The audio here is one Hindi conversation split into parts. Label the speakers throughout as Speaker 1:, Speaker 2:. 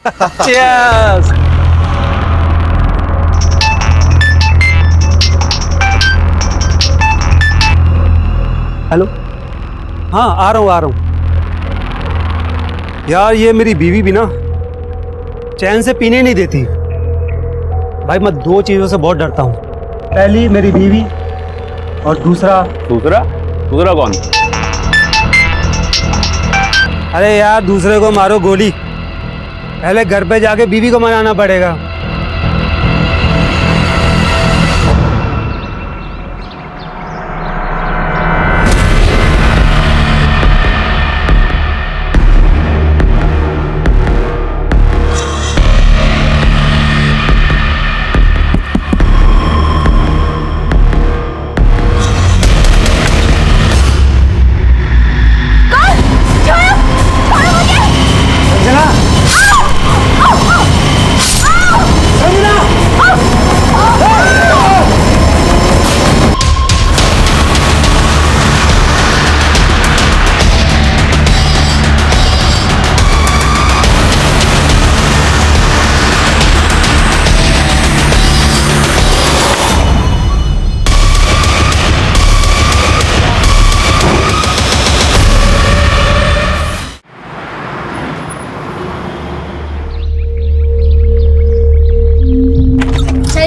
Speaker 1: Cheers! हेलो, हाँ आ रहा हूँ। यार ये मेरी बीवी भी ना चैन से पीने नहीं देती। भाई मैं दो चीज़ों से बहुत डरता हूँ, पहली मेरी बीवी और दूसरा
Speaker 2: कौन?
Speaker 1: अरे यार दूसरे को मारो गोली, पहले घर पे जाके बीवी को मनाना पड़ेगा।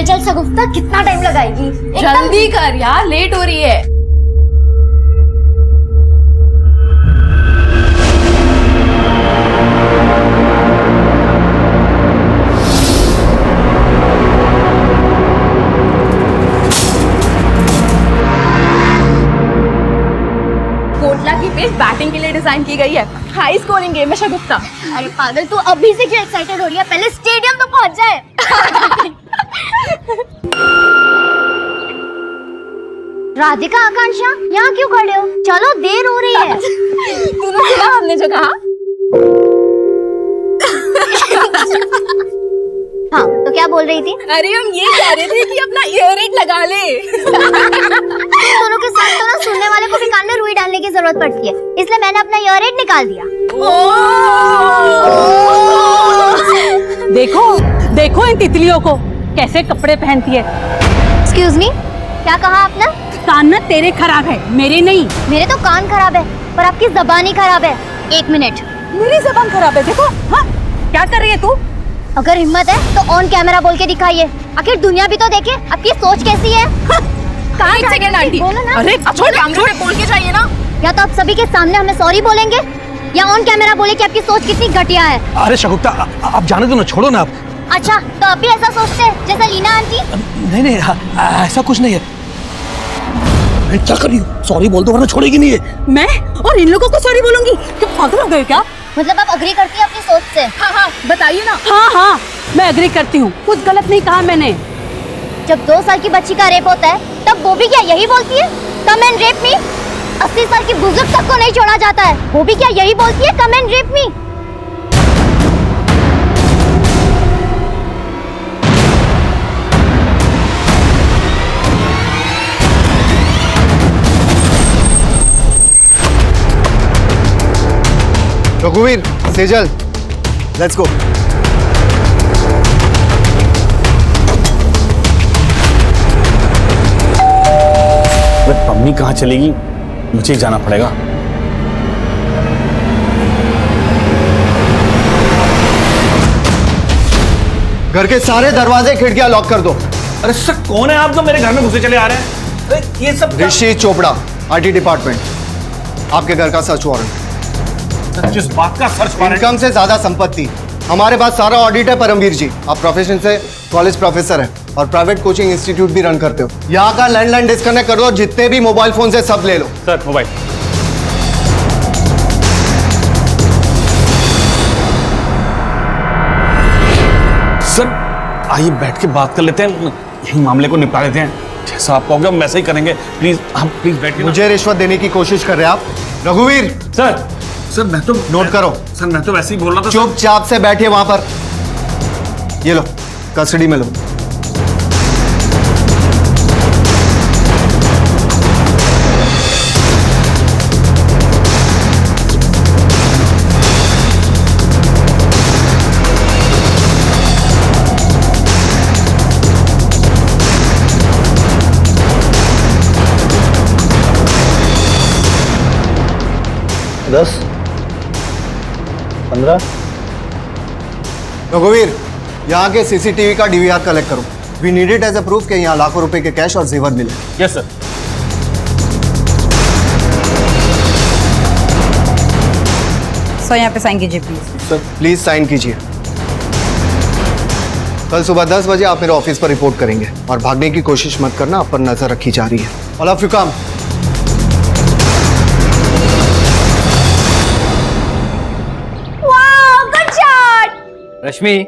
Speaker 3: चल सगुफ्ता, कितना टाइम लगाएगी?
Speaker 4: जल्दी कर यार, लेट हो रही है। कोटला की पिच बैटिंग के लिए डिजाइन की गई है। हाई स्कोरिंग गेम है शगुफ्ता।
Speaker 3: अरे पागल, तू अभी से क्यों एक्साइटेड हो रही है? पहले स्टेडियम तो पहुंच जाए। राधिका, आकांक्षा, यहाँ क्यों खड़े हो? चलो, देर हो रही है।
Speaker 4: तूने सुना हमने जो कहा?
Speaker 3: हाँ, तो क्या बोल रही थी?
Speaker 4: अरे हम ये कह रहे थे कि अपना ईयररिंग लगा ले।
Speaker 3: दोनों के साथ तो ना सुनने वाले को भी कान में रुई डालने की जरूरत पड़ती है, इसलिए मैंने अपना ईयररिंग निकाल दिया।
Speaker 5: देखो इन तितलियों को कैसे कपड़े पहनती है।
Speaker 3: एक्सक्यूज मी, क्या कहा आपने?
Speaker 5: कान ना तेरे खराब है, मेरे नहीं।
Speaker 3: मेरे तो कान खराब है, पर आपकी जबान ही खराब है। एक मिनट।
Speaker 5: मेरी जबान खराब है, देखो। हाँ, क्या कर रही है तू?
Speaker 3: अगर हिम्मत है तो ऑन कैमरा बोल के दिखाइए, आखिर दुनिया भी तो देखे आपकी सोच कैसी है।
Speaker 4: एक सेकंड आंटी,
Speaker 3: बोलो ना।
Speaker 4: अरे छोड़, कैमरे पे बोल के जाइए ना।
Speaker 3: या तो आप सभी के सामने हमें सॉरी बोलेंगे, या ऑन कैमरा बोले कि आपकी सोच कितनी घटिया है।
Speaker 1: अरे शगुफ्ता, आप जाने दो ना, छोड़ो ना आप।
Speaker 3: अच्छा, तो आप भी ऐसा सोचते हैं जैसा लीना आंटी?
Speaker 1: नहीं, ऐसा कुछ नहीं है। मैं क्या कर रही हूँ? सॉरी बोल दो वरना छोड़ेगी नहीं है।
Speaker 5: मैं और इन लोगों को सॉरी बोलूंगी? क्या पागल हो गए क्या?
Speaker 3: मतलब आप अग्री करती है अपनी सोच से?
Speaker 4: हाँ, बताइए ना।
Speaker 5: हाँ, मैं एग्री करती हूँ, कुछ गलत नहीं कहा मैंने।
Speaker 3: जब 2 साल की बच्ची का रेप होता है, तब वो भी क्या यही बोलती है, कम एंड रेप मी? 80 साल की बुजुर्ग तक को नहीं छोड़ा जाता है, वो भी क्या यही बोलती है, कम एंड रेप मी?
Speaker 6: रघुवीर, सेजल, लेट्स गो।
Speaker 2: मम्मी कहाँ चलेगी? मुझे ही जाना पड़ेगा।
Speaker 6: घर के सारे दरवाजे खिड़कियां लॉक कर दो।
Speaker 2: अरे सर, कौन है आप जो मेरे घर में घुसे चले आ रहे हैं? अरे ये सब
Speaker 6: ऋषि चोपड़ा, आईटी डिपार्टमेंट। आपके घर का सर्च वारंट।
Speaker 2: जिस बात का सर्च वारंट?
Speaker 6: इनकम से ज्यादा संपत्ति। हमारे पास सारा ऑडिट है परमवीर जी। आप प्रोफेशन से कॉलेज प्रोफेसर हैं और प्राइवेट कोचिंग इंस्टीट्यूट भी रन करते हो। यहाँ का लैंडलाइन डिस्कनेक्ट कर दो, जितने भी मोबाइल फोन से सब ले लो।
Speaker 2: Sir, mobile. सर आइए बैठ के बात कर लेते हैं, यही मामले को निपटा लेते हैं। जैसा आप कहोगे हम वैसा ही करेंगे। प्लीज आप प्लीज बैठिए।
Speaker 6: मुझे रिश्वत देने की कोशिश कर रहे हैं आप? रघुवीर,
Speaker 2: सर मैं तो
Speaker 6: नोट करो।
Speaker 2: सर मैं तो वैसे ही बोल रहा था।
Speaker 6: चुपचाप से बैठिए वहां पर। ये लो, कस्टडी में लो।
Speaker 1: 10, 15।
Speaker 6: रघुवीर, यहाँ के सीसीटीवी का डीवीआर कलेक्ट करो। We need it as a proof कि यहाँ लाखों रुपए के कैश और जेवर मिले।
Speaker 2: Yes sir.
Speaker 5: सर यहाँ पे साइन कीजिए प्लीज।
Speaker 6: सर प्लीज साइन कीजिए। कल सुबह 10 बजे आप मेरे ऑफिस पर रिपोर्ट करेंगे और भागने की कोशिश मत करना, आप पर नजर रखी जा रही है। All of you come.
Speaker 7: Rashmi,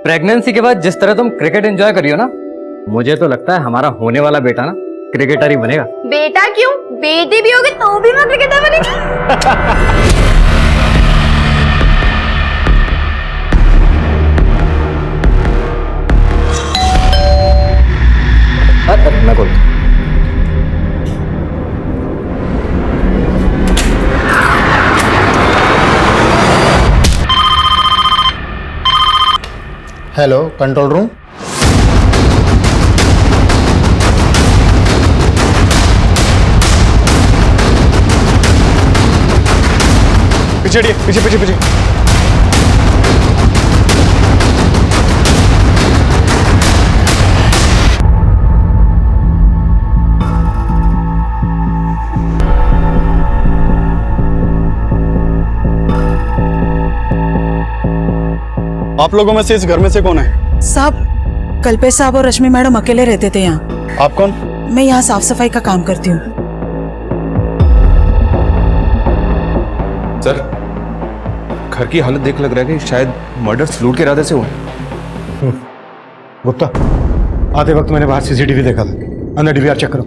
Speaker 7: pregnancy के बाद जिस तरह तुम क्रिकेट एंजॉय करी हो ना, मुझे तो लगता है हमारा होने वाला बेटा ना क्रिकेटर ही बनेगा।
Speaker 3: बेटा क्यों, बेटी भी होगी तो भी मैं क्रिकेटर बनेगी।
Speaker 7: मैं बोलता हूँ।
Speaker 6: Hello, control room.
Speaker 2: पीछे हटिए, पीछे पीछे पीछे। आप लोगों में से इस घर में से कौन है?
Speaker 8: साहब, कल्पेश साहब और रश्मि मैडम अकेले रहते थे यहाँ।
Speaker 2: आप कौन?
Speaker 8: मैं यहाँ साफ सफाई का काम करती हूँ।
Speaker 9: सर, घर की हालत देख लग रहा है कि शायद मर्डर लूट के इरादे से हुआ है।
Speaker 1: गुप्ता, आते वक्त मैंने बाहर सीसीटीवी देखा था। अंदर डीवीआर चेक करो।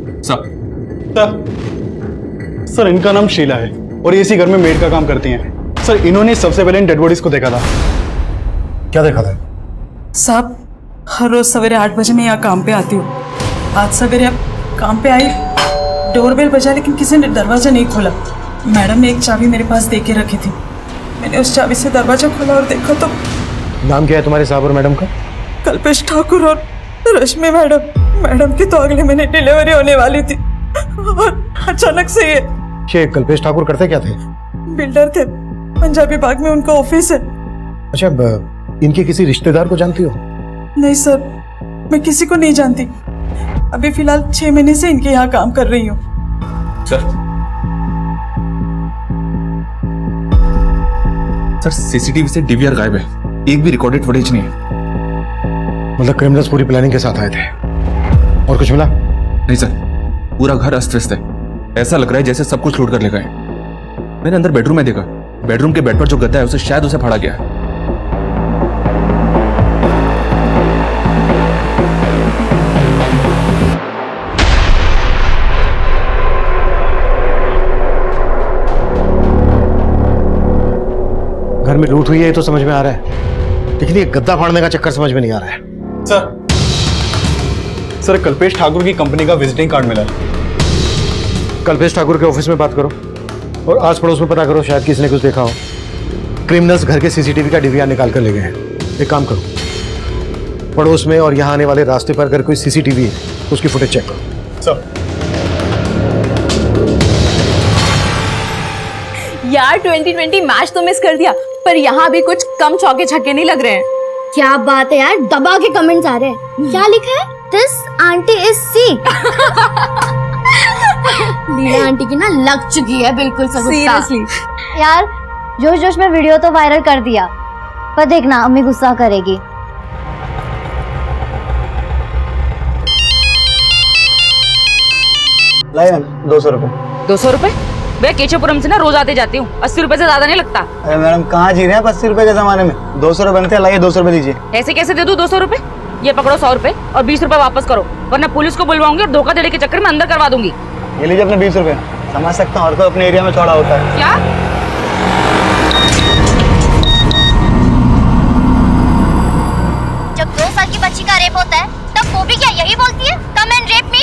Speaker 2: सर, इनका नाम शीला है और ये इसी घर में मेड का काम करती हैं। सर, इन्होंने सबसे पहले इन डेड बॉडीज को देखा था।
Speaker 1: क्या देखा था?
Speaker 8: साहब, हर रोज सवेरे 8 बजे मैं यहाँ काम पे आती हूँ। आज सवेरे अब काम पे आई, डोरबेल बजा लेकिन किसी ने दरवाजा नहीं खोला। मैडम ने एक चाबी मेरे पास दे के रखी थी। मैंने उस चाबी से दरवाजा खोला और देखा तो
Speaker 1: नाम क्या है तुम्हारे साहब और मैडम का?
Speaker 8: कल्पेश ठाकुर और रश्मि मैडम। मैडम की तो अगले महीने डिलीवरी होने वाली थी और अचानक से
Speaker 1: ये कल्पेश ठाकुर करते क्या थे?
Speaker 8: बिल्डर थे, पंजाबी बाग में उनका ऑफिस है।
Speaker 1: अच्छा, इनके किसी रिश्तेदार को जानती हो?
Speaker 8: नहीं सर, मैं किसी को नहीं जानती। अभी फिलहाल 6 महीने से इनके यहाँ काम कर रही हूँ।
Speaker 9: सर, सीसीटीवी से डीवीआर गायब है, एक भी रिकॉर्डेड फुटेज नहीं है।
Speaker 1: मतलब क्रिमिनल्स पूरी प्लानिंग के साथ आए थे और कुछ मिला?
Speaker 9: नहीं सर, पूरा घर अस्त व्यस्त है। ऐसा लग रहा है जैसे सब कुछ लूट कर ले गए। मैंने अंदर बेडरूम में देखा, बेडरूम के बेड पर जो गद्दा है उसे शायद उसे फाड़ा गया है।
Speaker 1: घर में लूट हुई है ये तो समझ में आ रहा है, लेकिन ये गद्दा फाड़ने का चक्कर समझ में नहीं आ रहा है।
Speaker 2: सर, कल्पेश ठाकुर की कंपनी का विजिटिंग कार्ड मिला है।
Speaker 1: कल्पेश ठाकुर के ऑफिस में बात करो और आस पड़ोस में पता करो, शायद किसी ने कुछ देखा हो। क्रिमिनल्स घर के सीसीटीवी का डीवीआर निकाल कर ले गए हैं। एक काम करो, पड़ोस में और यहाँ आने वाले रास्ते पर अगर कोई सीसीटीवी है उसकी फुटेज चेक करो।
Speaker 2: सर,
Speaker 4: यार 2020 मैच तो मिस कर दिया, पर यहाँ भी कुछ कम चौके छक्के नहीं लग रहे हैं।
Speaker 3: क्या बात है यार, दबा के कमेंट्स आ रहे हैं। क्या लिखा है? This aunty is sick. Leela aunty की ना लग चुकी है बिल्कुल सब।
Speaker 4: सीरियसली
Speaker 3: यार, जोश जोश में वीडियो तो वायरल कर दिया, पर देखना अम्मी गुस्सा करेगी।
Speaker 6: लाइन 200 रुपए।
Speaker 5: 200 रुपए? भैया केशवपुरम से ना रोज आते जाती हूँ, 80 रुपए से ज्यादा नहीं लगता।
Speaker 6: अरे मैडम, कहाँ जी रहे हैं 80 रुपए के जमाने में? 200 रुपए बनते हैं, लाइए 200 रुपए दीजिए।
Speaker 5: ऐसे कैसे दे दूं 200 रुपए? ये पकड़ो 100 रुपए और 20 रुपए वापस करो, वरना पुलिस को बुलवाऊंगी और धोखा देने के चक्कर में अंदर करवा दूंगी।
Speaker 6: ये लीजिए अपने 20 रुपए। समझ सकता हूँ, हर कोई अपने एरिया में चौड़ा होता है।
Speaker 5: क्या?
Speaker 3: जब 2 साल की बच्ची का रेप होता है तब वो भी क्या यही बोलती है, कम एंड रेप मी?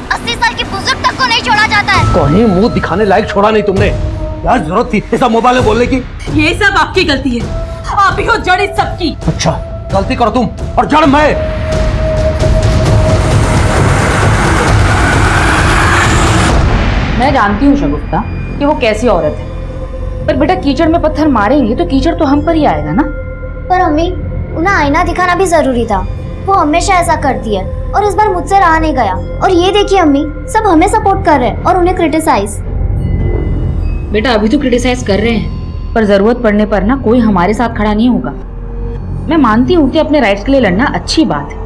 Speaker 3: 80 साल की बुजुर्ग तक को नहीं छोड़ा जाता है।
Speaker 1: कहीं मुंह दिखाने लायक छोड़ा नहीं तुमने। यार जरूरत थी ऐसा मोबाइल में बोलने की?
Speaker 5: ये सब आपकी गलती है, आप ही हो जड़ इस सब की।
Speaker 1: अच्छा, गलती करो तुम और जड़ मैं।
Speaker 5: मैं जानती हूँ शगुफ्ता कि वो कैसी औरत है, पर बेटा कीचड़ में पत्थर मारेंगे तो कीचड़ तो हम पर ही आएगा ना।
Speaker 3: पर अम्मी, उन्हें आईना दिखाना भी जरूरी था। वो हमेशा ऐसा करती है और इस बार मुझसे रहा नहीं गया। और ये देखिए अम्मी, सब हमें सपोर्ट कर रहे हैं और उन्हें क्रिटिसाइज।
Speaker 5: बेटा अभी तो क्रिटिसाइज कर रहे हैं, पर जरूरत पड़ने पर ना कोई हमारे साथ खड़ा नहीं होगा। मैं मानती हूँ कि अपने राइट्स के लिए लड़ना अच्छी बात है,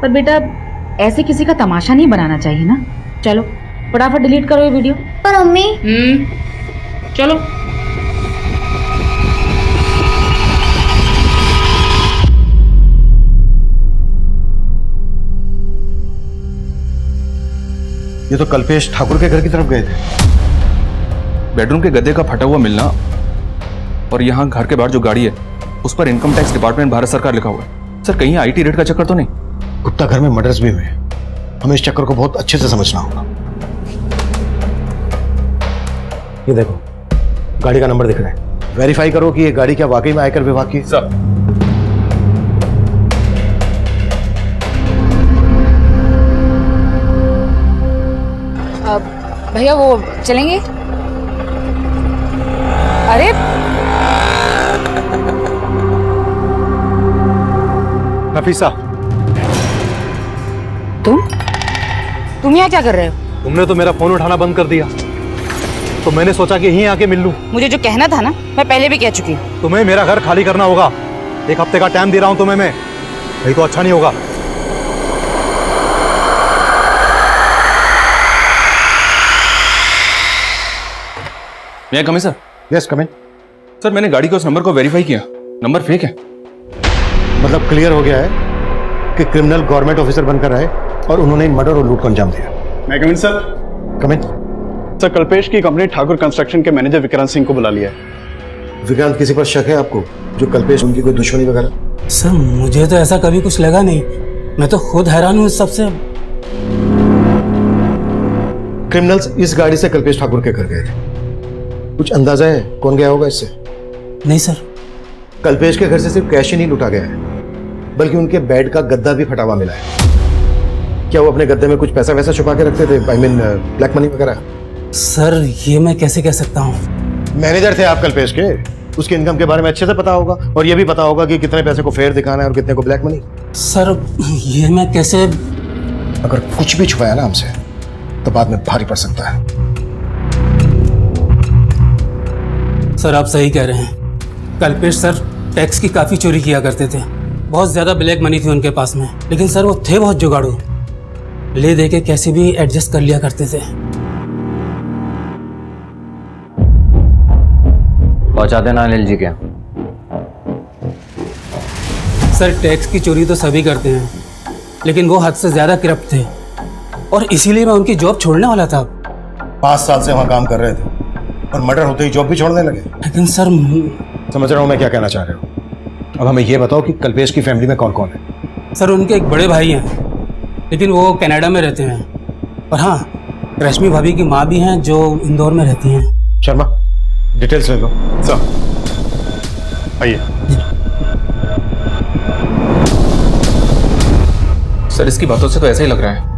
Speaker 5: पर बेटा ऐसे किसी का तमाशा नहीं बनाना चाहिए ना। चलो फटाफट डिलीट करो ये वीडियो।
Speaker 3: पर अम्मी,
Speaker 5: चलो।
Speaker 1: ये तो कल्पेश ठाकुर के घर की तरफ गए थे।
Speaker 9: बेडरूम के गद्दे का फटा हुआ मिलना और यहाँ घर के बाहर जो गाड़ी है उस पर इनकम टैक्स डिपार्टमेंट भारत सरकार लिखा हुआ है। सर कहीं आईटी रेड का चक्कर तो नहीं?
Speaker 1: गुप्ता घर में मर्डर्स भी हुए, हमें इस चक्कर को बहुत अच्छे से समझना होगा। ये देखो गाड़ी का नंबर दिख रहा है, वेरीफाई करो कि ये गाड़ी क्या वाकई में आयकर विभाग की।
Speaker 9: सर
Speaker 5: भैया वो चलेंगे? अरे
Speaker 1: नफीसा,
Speaker 5: तुम यहाँ क्या कर रहे हो?
Speaker 1: तुमने तो मेरा फोन उठाना बंद कर दिया, तो मैंने सोचा कि यहीं आके मिल लूं।
Speaker 5: मुझे जो कहना था ना मैं पहले भी कह चुकी हूँ।
Speaker 1: तुम्हें मेरा घर खाली करना होगा। 1 हफ्ते का टाइम दे रहा हूं तुम्हें मैं, नहीं तो अच्छा नहीं होगा।
Speaker 9: मैं कम है सर?
Speaker 1: यस कम इन।
Speaker 9: सर मैंने गाड़ी के उस नंबर को वेरीफाई किया, नंबर फेक है।
Speaker 1: मतलब क्लियर हो गया है कि क्रिमिनल गवर्नमेंट ऑफिसर बनकर आए और उन्होंने मर्डर और लूट को अंजाम दिया।
Speaker 10: मैं कम इन सर?
Speaker 1: कम इन।
Speaker 10: सर कल्पेश की कंपनी ठाकुर कंस्ट्रक्शन के मैनेजर विक्रांत सिंह को बुला लिया है।
Speaker 1: विक्रांत किसी पर शक है आपको, जो कल्पेश उनकी कोई दुश्मनी वगैरह?
Speaker 11: सर मुझे तो ऐसा कभी कुछ लगा नहीं, मैं तो खुद हैरान हूँ इस सबसे।
Speaker 1: क्रिमिनल्स इस गाड़ी से कल्पेश ठाकुर के घर गए थे। कुछ अंदाजा है कौन गया होगा इससे?
Speaker 11: नहीं सर।
Speaker 1: कल्पेश के घर से सिर्फ कैश ही नहीं लूटा गया है, बल्कि उनके बेड का गद्दा भी फटा हुआ मिला है। क्या वो अपने गद्दे में कुछ पैसा वैसा छुपा के रखते थे? आई मीन ब्लैक मनी वगैरह?
Speaker 11: सर ये मैं कैसे कह सकता हूँ?
Speaker 1: मैनेजर थे आप कल्पेश के, उसके इनकम के बारे में अच्छे से पता होगा, और ये भी पता होगा कि कितने पैसे को फेयर दिखाना है और कितने को ब्लैक मनी।
Speaker 11: सर ये मैं कैसे?
Speaker 1: अगर कुछ भी छुपाया ना हमसे तो बाद में भारी पड़ सकता है।
Speaker 11: सर आप सही कह रहे हैं, कल्पेश सर टैक्स की काफ़ी चोरी किया करते थे, बहुत ज़्यादा ब्लैक मनी थी उनके पास में, लेकिन सर वो थे बहुत जुगाड़ू, ले दे के कैसे भी एडजस्ट कर लिया करते थे।
Speaker 7: पहुंचा देना अनिल जी के।
Speaker 11: सर टैक्स की चोरी तो सभी करते हैं, लेकिन वो हद से ज़्यादा करप्ट थे, और इसीलिए मैं उनकी जॉब छोड़ने वाला था।
Speaker 1: 5 साल से वहां काम कर रहे थे और मर्डर होते ही जॉब भी छोड़ने लगे।
Speaker 11: लेकिन सर
Speaker 1: समझ रहा हूं मैं क्या कहना चाह रहे हो। अब हमें ये बताओ कि कल्पेश की फैमिली में कौन कौन है?
Speaker 11: सर उनके एक बड़े भाई हैं, लेकिन वो कनाडा में रहते हैं, और हाँ रश्मि भाभी की माँ भी हैं जो इंदौर में रहती हैं।
Speaker 1: शर्मा डिटेल्स ले लो।
Speaker 10: सर आइए।
Speaker 9: सर इसकी बातों से तो ऐसा ही लग रहा है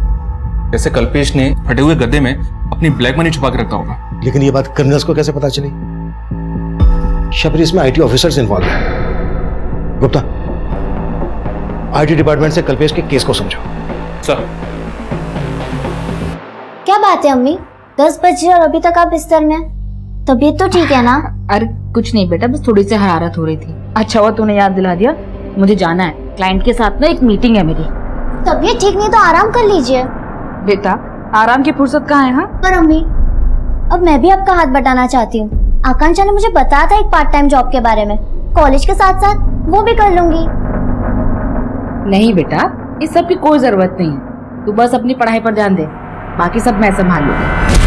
Speaker 9: जैसे कल्पेश ने फटे हुए गद्दे में अपनी ब्लैक मनी छुपा के रखा होगा।
Speaker 1: लेकिन ये बात क्रिमिनल्स को कैसे पता चली? शबरी इसमें आईटी ऑफिसर्स इन्वॉल्व है। गुप्ता आईटी डिपार्टमेंट से कल्पेश के केस को समझो।
Speaker 9: सर
Speaker 3: क्या बात है अम्मी, 10 बजे और अभी तक आप बिस्तर में? तबीयत तो ठीक है ना?
Speaker 5: अरे कुछ नहीं बेटा, बस थोड़ी सी हरारत हो रही थी। अच्छा हुआ तूने याद दिला दिया, मुझे जाना है क्लाइंट के साथ ना, एक मीटिंग है मेरी।
Speaker 3: तबीयत ठीक नहीं तो आराम कर लीजिए।
Speaker 5: बेटा आराम की फुर्सत कहाँ है? हाँ
Speaker 3: पर अम्मी, अब मैं भी आपका हाथ बटाना चाहती हूँ। आकांक्षा ने मुझे बताया था एक पार्ट टाइम जॉब के बारे में, कॉलेज के साथ साथ वो भी कर लूंगी।
Speaker 5: नहीं बेटा, इस सब की कोई जरूरत नहीं है, तू बस अपनी पढ़ाई पर ध्यान दे, बाकी सब मैं संभाल लूंगी।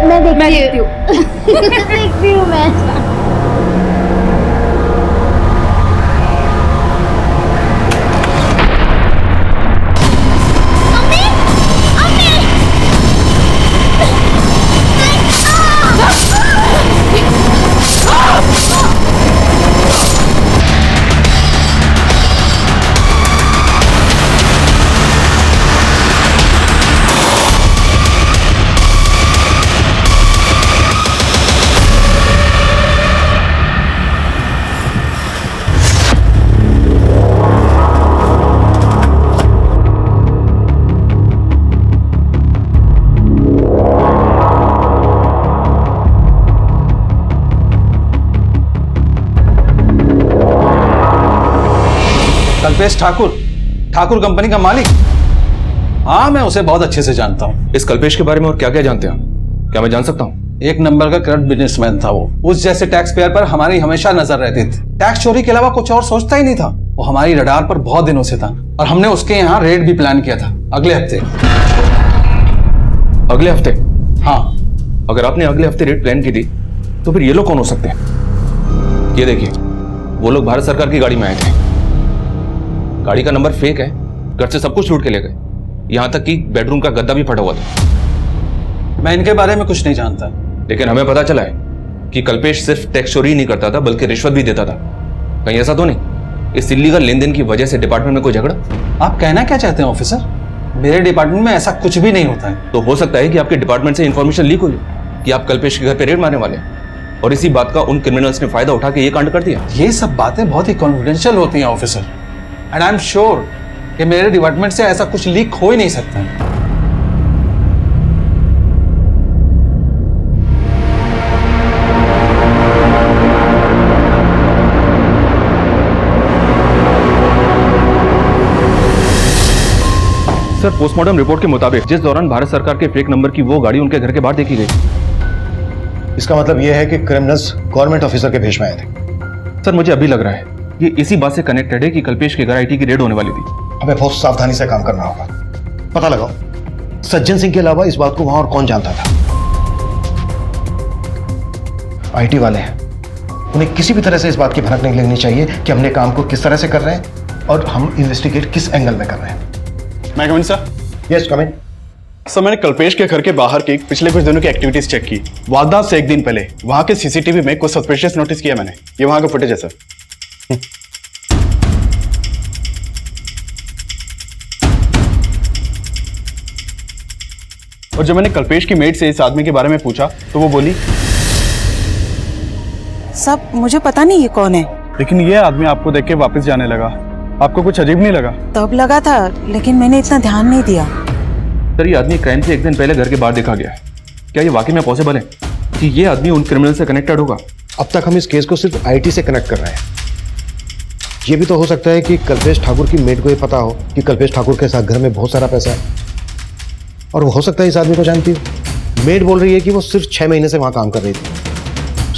Speaker 3: मैं देखती हूँ। देखती हूँ मैं।
Speaker 2: कल्पेश ठाकुर, ठाकुर कंपनी का मालिक? हाँ, मैं उसे बहुत अच्छे से जानता हूँ।
Speaker 9: इस कल्पेश के बारे में और क्या क्या जानते हैं आप? क्या मैं जान सकता हूँ?
Speaker 2: एक नंबर का करप्ट बिजनेसमैन था वो। उस जैसे टैक्स पेयर पर हमारी हमेशा नजर रहती थी। टैक्स चोरी के अलावा कुछ और सोचता ही नहीं था। वो हमारी रडार पर बहुत दिनों से था और हमने उसके यहाँ रेड भी प्लान किया था अगले हफ्ते।
Speaker 9: अगले हफ्ते?
Speaker 2: हाँ।
Speaker 9: अगर आपने अगले हफ्ते रेड प्लान की थी तो फिर ये लोग कौन हो सकते हैं? ये देखिए, वो लोग भारत सरकार की गाड़ी में आए थे। गाड़ी का नंबर फेक है, घर से सब कुछ लूट के ले गए, यहां तक कि बेडरूम का गद्दा भी फटा हुआ था।
Speaker 2: मैं इनके बारे में कुछ नहीं जानता,
Speaker 9: लेकिन हमें पता चला है कि कल्पेश सिर्फ टैक्स चोरी नहीं करता था बल्कि रिश्वत भी देता था। कहीं ऐसा तो नहीं इस इल्लीगल लेन देन की वजह से डिपार्टमेंट में कोई झगड़ा?
Speaker 2: आप कहना क्या चाहते हैं ऑफिसर? मेरे डिपार्टमेंट में ऐसा कुछ भी नहीं होता है।
Speaker 9: तो हो सकता है कि आपके डिपार्टमेंट से इंफॉर्मेशन लीक हुई कि आप कल्पेश के घर पे रेड मारने वाले हैं और इसी बात का उन क्रिमिनल्स ने फायदा उठा के ये कांड कर दिया।
Speaker 2: ये सब बातें बहुत ही कॉन्फिडेंशियल होती हैं officer, and I am sure कि मेरे डिपार्टमेंट से ऐसा कुछ लीक हो ही नहीं सकता है।
Speaker 9: सर, पोस्टमार्टम रिपोर्ट के मुताबिक जिस दौरान भारत सरकार के फेक नंबर की वो गाड़ी उनके घर के बाहर देखी गई।
Speaker 1: इसका मतलब यह है कि क्रिमिनल्स गवर्नमेंट ऑफिसर के भेष में आए थे।
Speaker 9: सर, मुझे अभी लग रहा है ये इसी बात से कनेक्टेड है कि कल्पेश के घर आईटी की रेड होने वाली थी।
Speaker 1: हमें बहुत सावधानी से काम करना होगा। पता लगाओ सज्जन सिंह के अलावा इस बात को वहां और कौन जानता था। आईटी वाले हैं, उन्हें किसी भी तरह से इस बात की भनक नहीं लगनी चाहिए कि हमने काम को किस तरह से कर रहे हैं और हम इन्वेस्टिगेट किस एंगल में कर रहे हैं।
Speaker 10: मैं coming sir?
Speaker 1: Yes coming.
Speaker 10: Sir, मैंने कल्पेश के घर के बाहर की पिछले कुछ दिनों की एक्टिविटीज चेक की। वारदात से एक दिन पहले वहां के सीसीटीवी में कुछ सस्पिशियस नोटिस किया मैंने। ये वहां का फुटेज है सर। और जब मैंने कल्पेश की मेड से इस आदमी के बारे में पूछा तो वो बोली,
Speaker 8: सब मुझे पता नहीं ये कौन है।
Speaker 10: लेकिन ये आदमी आपको देख के वापस जाने लगा। आपको कुछ अजीब नहीं लगा?
Speaker 8: तब लगा था, लेकिन मैंने इतना ध्यान नहीं दिया।
Speaker 9: सर, ये आदमी क्राइम से एक दिन पहले घर के बाहर देखा गया है। क्या ये वाकई में पॉसिबल है कि ये आदमी उन क्रिमिनल से कनेक्टेड होगा?
Speaker 1: अब तक हम इस केस को सिर्फ आईटी से कनेक्ट कर रहे हैं। ये भी तो हो सकता है कि कल्पेश ठाकुर की मेड को ये पता हो कि कल्पेश ठाकुर के साथ घर में बहुत सारा पैसा है, और वो हो सकता है इस आदमी को जानती हो। मेड बोल रही है कि वो सिर्फ 6 महीने से वहां काम कर रही थी।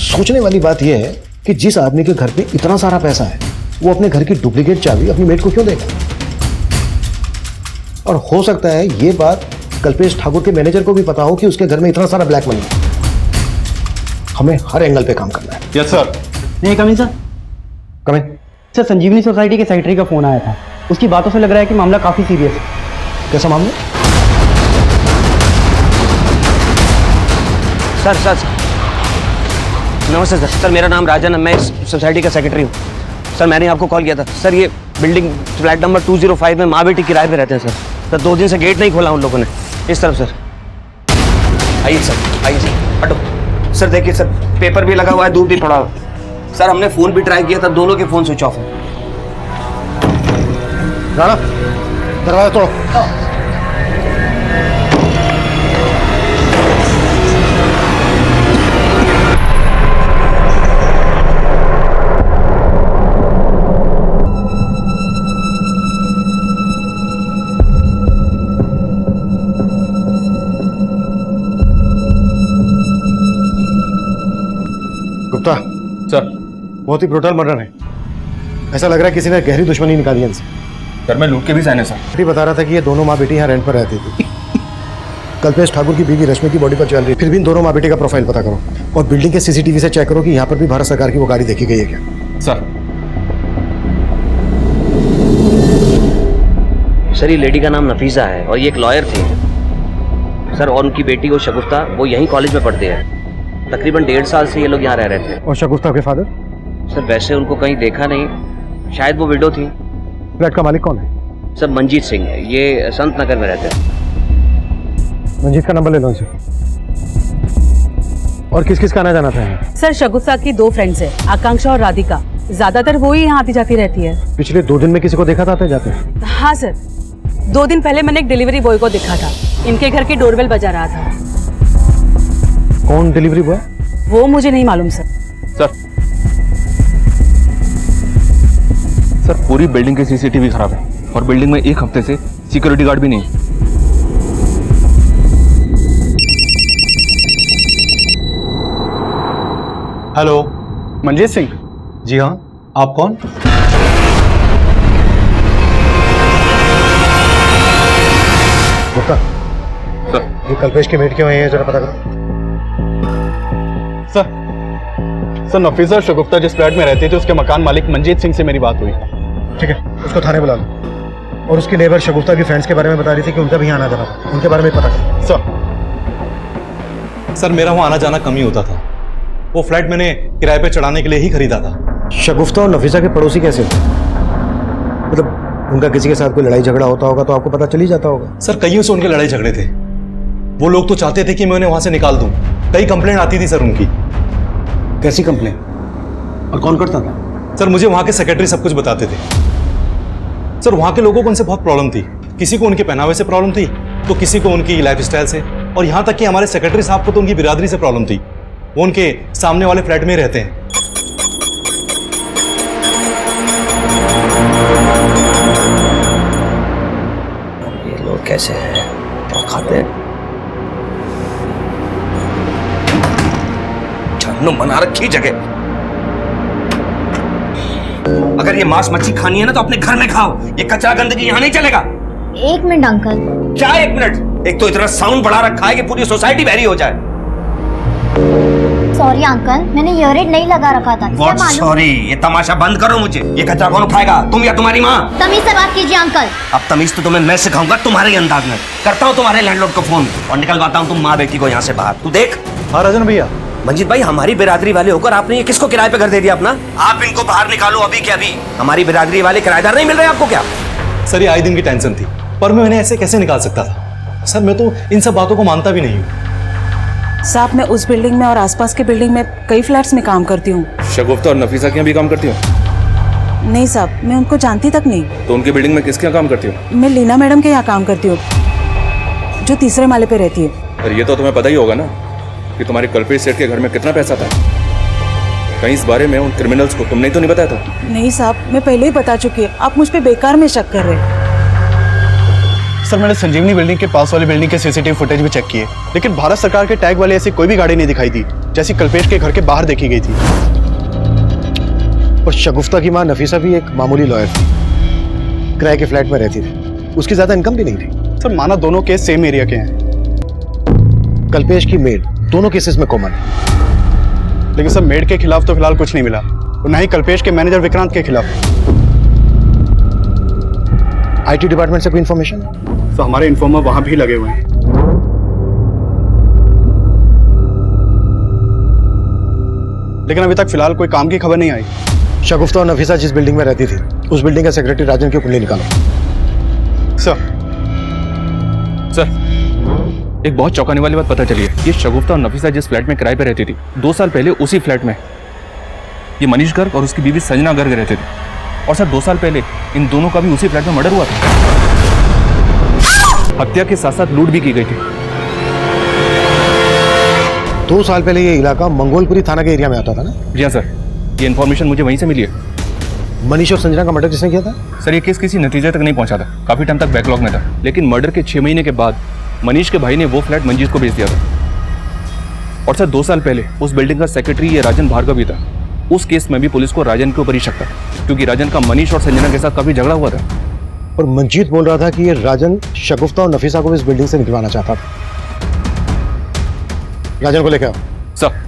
Speaker 1: सोचने वाली बात यह है कि जिस आदमी के घर पे इतना सारा पैसा है वो अपने घर की डुप्लीकेट चाबी अपनी मेड को क्यों देगा? और हो सकता है ये बात कल्पेश ठाकुर के मैनेजर को भी पता हो कि उसके घर में इतना सारा ब्लैक मनी है। हमें हर एंगल पे काम करना है।
Speaker 10: Yes sir.
Speaker 12: नहीं कमिंग सर।
Speaker 1: कमिंग
Speaker 12: सर, संजीवनी सोसाइटी के सेक्रेटरी का फोन आया था। उसकी बातों से लग रहा है कि मामला काफी सीरियस है।
Speaker 1: कैसा मामला?
Speaker 12: सर नमस्ते सर। सर, मेरा नाम राजन है, मैं इस सोसाइटी का सेक्रेटरी हूँ। सर, मैंने आपको कॉल किया था। सर, ये बिल्डिंग फ्लैट नंबर 205 में माँ बेटी किराए पे रहते हैं सर। 2 दिन से गेट नहीं खोला उन लोगों ने। इस तरफ सर। आइए सर, आइए सर, हटो। सर देखिए सर, पेपर भी लगा हुआ है, दूध भी पड़ा हुआ है। सर, हमने फ़ोन भी ट्राई किया था, दोनों के फ़ोन स्विच ऑफ है।
Speaker 1: राणा, दरवाजा तोड़ो। गुप्ता
Speaker 9: सर,
Speaker 1: बहुत ही ब्रूटल मर्डर है। ऐसा लग रहा है किसी ने गहरी दुश्मनी निकाली है इनसे।
Speaker 9: सर, मैं लूट के भी सहने सर।
Speaker 1: भी बता रहा था कि ये दोनों माँ बेटी यहाँ रेंट पर रहती थी। कल्पेश ठाकुर की बीवी रश्मि की बॉडी पर ज्वेलरी। फिर भी इन दोनों माँ बेटी का प्रोफाइल पता करो और बिल्डिंग के सीसीटीवी से चेक करो कि यहाँ पर भी भारत सरकार की वो गाड़ी देखी गई है क्या।
Speaker 12: सर, ये लेडी का नाम नफीसा है और ये एक लॉयर थी सर, और उनकी बेटी वो शगुफ्ता, वो यहीं कॉलेज में पढ़ते हैं। तकरीबन 1.5 साल से ये लोग यहाँ रह रहे थे।
Speaker 1: और शगुफ्ता के फादर?
Speaker 12: सर, वैसे उनको कहीं देखा नहीं, शायद वो विडो थी।
Speaker 1: फ्लैट का मालिक कौन है?
Speaker 12: सर, मंजीत सिंह, ये संत नगर में रहते हैं।
Speaker 1: मंजीत का नंबर ले लो इनसे। और किस किस का आना जाना था यहाँ?
Speaker 8: सर, शगुफ्ता की 2 फ्रेंड्स है, आकांक्षा और राधिका। ज्यादातर वो ही यहाँ आती जाती रहती है।
Speaker 1: पिछले 2 दिन में किसी को देखा था आते जाते?
Speaker 8: हाँ सर, 2 दिन पहले मैंने एक डिलीवरी बॉय को देखा था, इनके घर की डोरबेल बजा रहा था।
Speaker 1: कौन डिलीवरी बॉय?
Speaker 8: वो मुझे नहीं मालूम सर।
Speaker 9: सर पूरी बिल्डिंग की सीसीटीवी खराब है और बिल्डिंग में एक हफ्ते से सिक्योरिटी गार्ड भी नहीं है।
Speaker 10: हेलो, मंजीत सिंह।
Speaker 1: जी हाँ, आप कौन? गुप्ता,
Speaker 9: सर
Speaker 1: ये कल्पेश के मेट क्यों है जरा पता करो।
Speaker 10: सर नफीसा शगुफ्ता जिस फ्लैट में रहती थी उसके मकान मालिक मंजीत सिंह से मेरी बात हुई।
Speaker 1: ठीक है, उसको थाने बुला लो और उसकी नेबर शगुफ्ता की फ्रेंड्स के बारे में बता रही थी कि उनका भी आना जाना था, उनके बारे में पता करो।
Speaker 13: सर मेरा वहाँ आना जाना कम ही होता था। वो फ्लैट मैंने किराए पे चढ़ाने के लिए ही खरीदा था।
Speaker 1: शगुफ्ता और नफीसा के पड़ोसी कैसे थे? मतलब उनका किसी के साथ कोई लड़ाई झगड़ा होता होगा तो आपको पता चल ही जाता होगा।
Speaker 13: सर कईयों से उनके लड़ाई झगड़े थे। वो लोग तो चाहते थे कि मैं उन्हें वहां से निकाल दूं। कई कंप्लेंट आती थी सर उनकी।
Speaker 1: कैसी कंप्लेन और कौन करता था?
Speaker 13: सर मुझे वहां के सेक्रेटरी सब कुछ बताते थे। सर वहां के लोगों को उनसे बहुत प्रॉब्लम थी। किसी को उनके पहनावे से प्रॉब्लम थी तो किसी को उनकी लाइफस्टाइल से, और यहाँ तक कि हमारे सेक्रेटरी साहब को तो उनकी बिरादरी से प्रॉब्लम थी। वो उनके सामने वाले फ्लैट में ही रहते हैं।
Speaker 12: ये लोग कैसे हैं और खाते हैं? जानू बना रखी जगह। अगर ये मांस मच्छी खानी है ना तो अपने घर में खाओ, ये कचरा गंदगी यहाँ नहीं चलेगा।
Speaker 3: 1 मिनट अंकल।
Speaker 12: क्या 1 मिनट? एक तो इतना साउंड बढ़ा रखा है कि पूरी सोसाइटी बहरी हो जाए।
Speaker 3: सॉरी अंकल, मैंने ईयररिंग नहीं लगा रखा था। क्या मालूम?
Speaker 12: सॉरी, ये तमाशा बंद करो मुझे। ये कचरा कौन उठाएगा, तुम या तुम्हारी माँ?
Speaker 3: तमीज से बात कीजिए अंकल।
Speaker 12: अब तमीज तो तुम्हें मैं सिखाऊंगा तुम्हारे अंदाज में। करता हूँ तुम्हारे लैंडलॉर्ड को फोन और निकलवाता हूँ तुम माँ बेटी को यहाँ से बाहर। तू देख।
Speaker 1: हाँ राजन भैया।
Speaker 12: मंजीत भाई, हमारी बिरादरी वाले होकर आपने ये किसको किराए पे घर दे दिया अपना? आप इनको बाहर निकालो अभी के अभी। हमारी बिरादरी वाले किराएदार नहीं मिल रहे आपको क्या?
Speaker 13: सर ये आए दिन की टेंशन थी, पर मैं उन्हें ऐसे कैसे निकाल सकता था? सर मैं तो इन सब बातों को मानता भी नहीं हूँ।
Speaker 8: साहब, मैं उस बिल्डिंग में और आसपास के बिल्डिंग में कई फ्लैट्स में काम करती हूँ।
Speaker 9: शगुफ्ता और नफीसा के यहाँ भी काम करती हो?
Speaker 8: नहीं साहब, मैं उनको जानती तक नहीं।
Speaker 9: तो उनकी बिल्डिंग में किसके यहाँ काम करती हो?
Speaker 8: मैं लीना मैडम के यहाँ काम करती हूँ, जो तीसरे माले पे रहती है।
Speaker 9: और ये तो तुम्हें पता ही होगा ना कि तुम्हारे कल्पेश सेठ के घर में कितना पैसा था। कहीं इस बारे में उन क्रिमिनल्स को तुमने तो नहीं बताया था?
Speaker 8: नहीं साहब, मैं पहले ही बता चुकी है। आप मुझ पे बेकार में शक कर रहे हैं।
Speaker 10: सर मैंने संजीवनी बिल्डिंग के पास वाली बिल्डिंग के सीसीटीवी फुटेज भी चेक किए, लेकिन भारत सरकार के टैग वाली ऐसी कोई भी गाड़ी नहीं दिखाई दी जैसी कल्पेश के घर के बाहर देखी गई थी।
Speaker 1: और शगुफ्ता की माँ नफीसा भी एक मामूली लॉयर थी, किराए के फ्लैट में रहती थी, उसकी ज्यादा इनकम भी नहीं थी।
Speaker 10: सर माना दोनों केस सेम एरिया के हैं।
Speaker 1: कल्पेश की मेड दोनों केसेस में कॉमन है।
Speaker 10: लेकिन सर मेड के खिलाफ तो फिलहाल कुछ नहीं मिला, और न ही कल्पेश के मैनेजर विक्रांत के खिलाफ।
Speaker 1: आईटी डिपार्टमेंट से कोई इन्फॉर्मेशन?
Speaker 10: तो हमारे इन्फॉर्मर वहां भी लगे हुए हैं। लेकिन अभी तक फिलहाल कोई काम की खबर नहीं आई।
Speaker 1: शगुफ्ता और नफीसा जिस बिल्डिंग में रहती थी उस बिल्डिंग का सेक्रेटरी राजन की कुंडली निकालो।
Speaker 9: सर एक बहुत चौंकाने वाली बात पता चली है। ये शगुफ्ता और नफीसा जिस फ्लैट में किराए पे रहती थी, 2 साल पहले उसी फ्लैट में ये मनीष गर्ग और उसकी बीवी संजना गर्ग रहते थे। और सर 2 साल पहले इन दोनों का भी उसी फ्लैट में मर्डर हुआ था। हत्या के साथ साथ लूट भी की गई थी।
Speaker 1: 2 साल पहले ये इलाका मंगोलपुरी थाना के एरिया में आता था ना?
Speaker 9: जी हाँ सर, ये इन्फॉर्मेशन मुझे वहीं से मिली है।
Speaker 1: मनीष और संजना का मर्डर किसने किया था?
Speaker 9: सर ये केस किसी नतीजे तक नहीं पहुंचा था, काफी टाइम तक बैकलॉग में था। लेकिन मर्डर के 6 महीने के बाद मनीष के भाई ने वो फ्लैट मंजीत को बेच दिया था। और सर 2 साल पहले उस बिल्डिंग का सेक्रेटरी ये राजन भार्गव भी था। उस केस में भी पुलिस को राजन के ऊपर ही शक था, क्योंकि राजन का मनीष और संजना के साथ काफी झगड़ा हुआ था।
Speaker 1: और मंजीत बोल रहा था कि ये राजन शगुफ्ता और नफीसा को इस बिल्डिंग से निकलवाना चाहता था। राजन को लेकर आओ।
Speaker 9: सर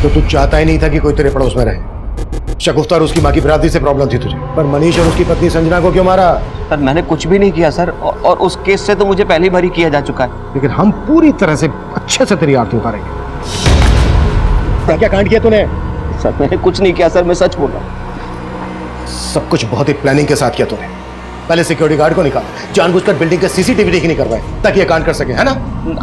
Speaker 1: तो तू चाहता ही नहीं था कि कोई तेरे पड़ोस में रहे। शगुफ्ता और उसकी माँ की बिरादरी से प्रॉब्लम थी तुझे, पर मनीष और उसकी पत्नी संजना को क्यों मारा?
Speaker 12: सर मैंने कुछ भी नहीं किया सर, और उस केस से तो मुझे पहले ही भरी किया जा चुका है।
Speaker 1: लेकिन हम पूरी तरह से अच्छे से तेरी आरती उतारेंगे। क्या क्या कांड किया तूने?
Speaker 12: सर मैंने कुछ नहीं किया सर, मैं सच बोल रहा हूँ।
Speaker 1: सब कुछ बहुत ही प्लानिंग के साथ किया तूने। पहले सिक्योरिटी गार्ड को निकाल, जानबूझकर बिल्डिंग के सीसीटीवी नहीं करवाए ताकि ये कांड कर सके, है ना?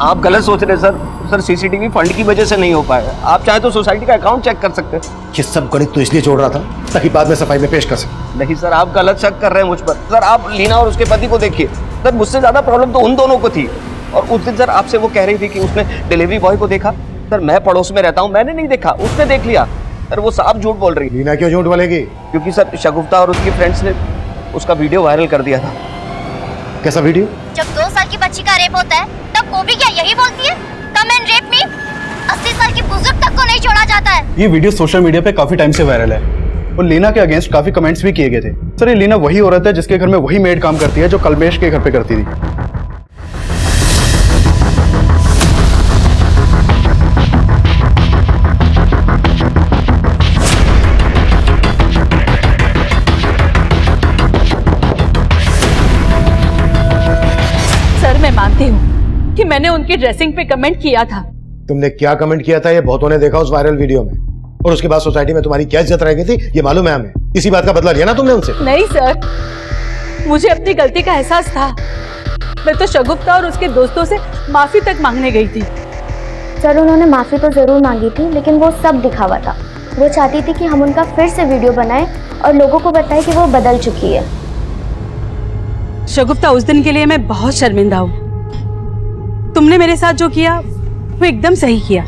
Speaker 12: आप गलत सोच रहे सर सीसीटीवी फंड की वजह से नहीं हो पाया। आप चाहे तो सोसाइटी का अकाउंट चेक कर सकते हैं।
Speaker 1: ये सब गणित तो इसलिए जोड़ रहा था ताकि बाद में सफाई में पेश कर सके।
Speaker 12: नहीं सर, आप गलत शक कर रहे हैं मुझ पर। सर आप लीना और उसके पति को देखिए, सर मुझसे ज्यादा प्रॉब्लम तो उन दोनों को थी। और उस दिन सर आपसे वो कह रही थी कि उसने डिलीवरी बॉय को देखा। सर मैं पड़ोस में रहता हूँ, मैंने नहीं देखा, उसने देख लिया। सर वो साफ झूठ बोल रही।
Speaker 1: लीना क्यों झूठ बोलेगी?
Speaker 12: क्योंकि सर शगुफ्ता और उसकी फ्रेंड्स ने उसका वीडियो वायरल कर दिया था।
Speaker 1: कैसा वीडियो?
Speaker 3: जब 2 साल की बच्ची का रेप होता है तब वो भी क्या यही बोलती है, कम एंड रेप मी? 80 साल की बुजुर्ग तक को नहीं छोड़ा जाता है।
Speaker 10: ये वीडियो सोशल मीडिया पे काफी टाइम से वायरल है और लीना के अगेंस्ट काफी कमेंट्स भी किए गए थे। सर ये लीना वही औरत है जिसके घर में वही मेड काम करती है जो कल्पेश के घर पे करती थी।
Speaker 8: सर मैं मानती हूँ कि मैंने उनकी ड्रेसिंग पे कमेंट किया था।
Speaker 1: तुमने क्या कमेंट किया था ये बहुतों ने देखा उस वायरल वीडियो में, और उसके बाद सोसाइटी में तुम्हारी क्या इज्जत रह गई थी ये मालूम है हमें। इसी बात का बदला लिया ना तुमने उनसे?
Speaker 8: नहीं सर, मुझे अपनी गलती का एहसास था। मैं तो शगुफ्ता और उसके दोस्तों से माफी तक मांगने गई थी।
Speaker 3: सर उन्होंने माफी तो जरूर मांगी थी, लेकिन वो सब दिखावा था। वो चाहती थी कि हम उनका फिर से वीडियो बनाएं और लोगों को बताएं कि वो बदल चुकी है।
Speaker 8: शगुफ्ता उस दिन के लिए मैं बहुत शर्मिंदा हूँ। तुमने मेरे साथ जो किया वो एकदम सही किया,